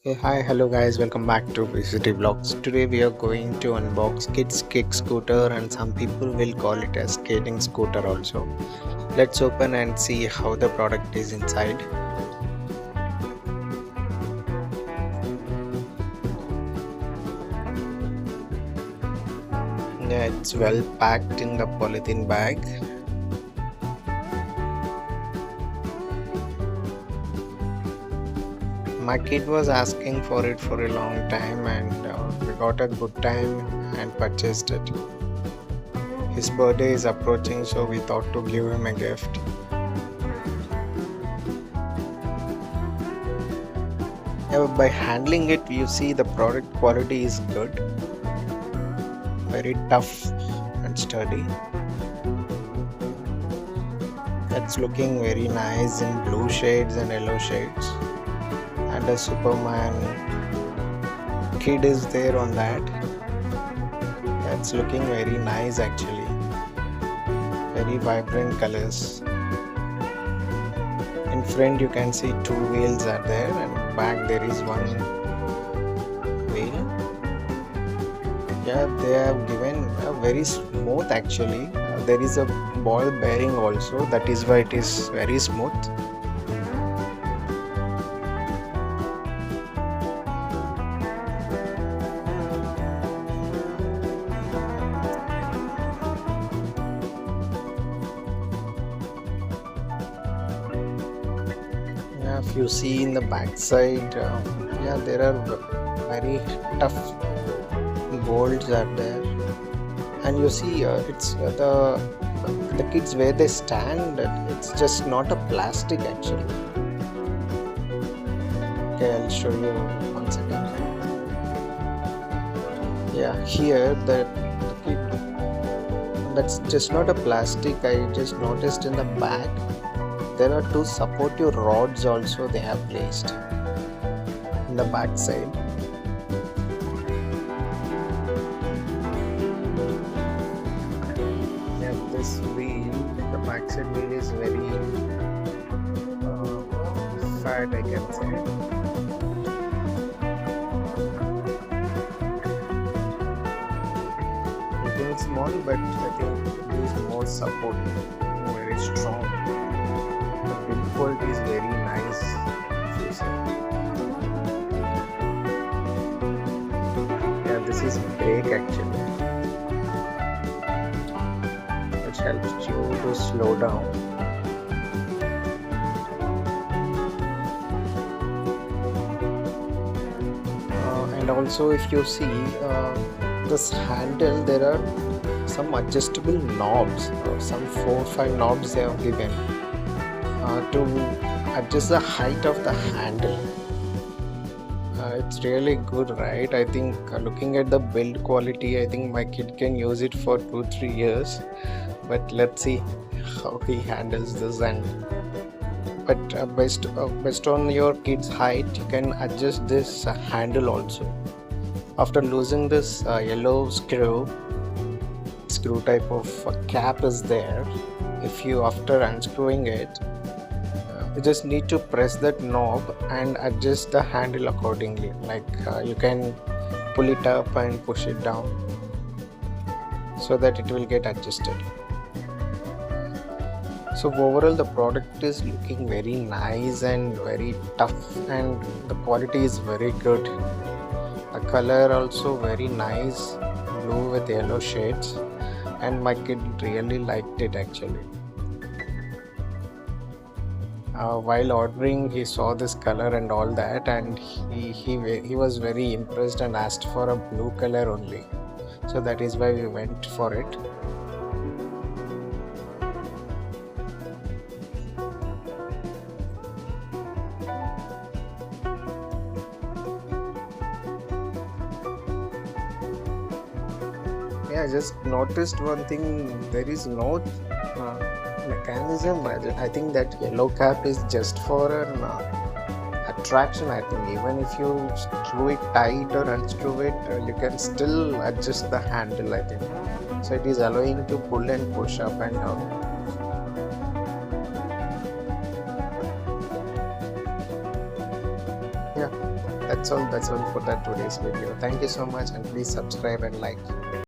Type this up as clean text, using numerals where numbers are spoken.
Hey, hi, hello guys, welcome back to VCT Vlogs. Today we are going to unbox kids kick scooter and some people will call it a skating scooter also. Let's open and see how the product is inside. Yeah, it's well packed in the polythene bag. My kid was asking for it for a long time and we got a good time and purchased it. His birthday is approaching, so we thought to give him a gift. By handling it, you see the product quality is good, very tough and sturdy. It's looking very nice in blue shades and yellow shades, and a Superman kid is there on that. It's looking very nice actually, very vibrant colors. In front you can see two wheels are there, and back there is one wheel. Yeah, they have given a very smooth actually. There is a ball bearing also, that is why it is very smooth. Yeah, if you see in the back side, yeah, there are very tough bolts are there, and you see it's the kids where they stand, it's just not a plastic actually. Okay, I'll show you one second. Yeah, here the kid, that's just not a plastic. I just noticed in the back there are two supportive rods also they have placed in the back side. Yeah, this wheel, the backside wheel is very fat, I can say. Looking small, but I think it is more support, very strong. The build quality is very nice. If you see. Yeah, this is brake actually, which helps you to slow down. And also if you see this handle, there are some adjustable knobs, some 4 or 5 knobs they have given to adjust the height of the handle. It's really good, right? I think looking at the build quality, I think my kid can use it for 2-3 years, but let's see how he handles this. And but based on your kid's height, you can adjust this handle also. After losing this yellow screw type of cap is there. If you, after unscrewing it, you just need to press that knob and adjust the handle accordingly. Like you can pull it up and push it down so that it will get adjusted. So overall the product is looking very nice and very tough, and the quality is very good. The color also very nice, blue with yellow shades, and my kid really liked it actually. While ordering, he saw this color and all that, and he was very impressed and asked for a blue color only. So that is why we went for it. Yeah, I just noticed one thing. There is no mechanism. I think that yellow cap is just for an attraction. I think even if you screw it tight or unscrew it, you can still adjust the handle, I think. So it is allowing to pull and push up and down. Yeah, That's all for that today's video. Thank you so much, and please subscribe and like.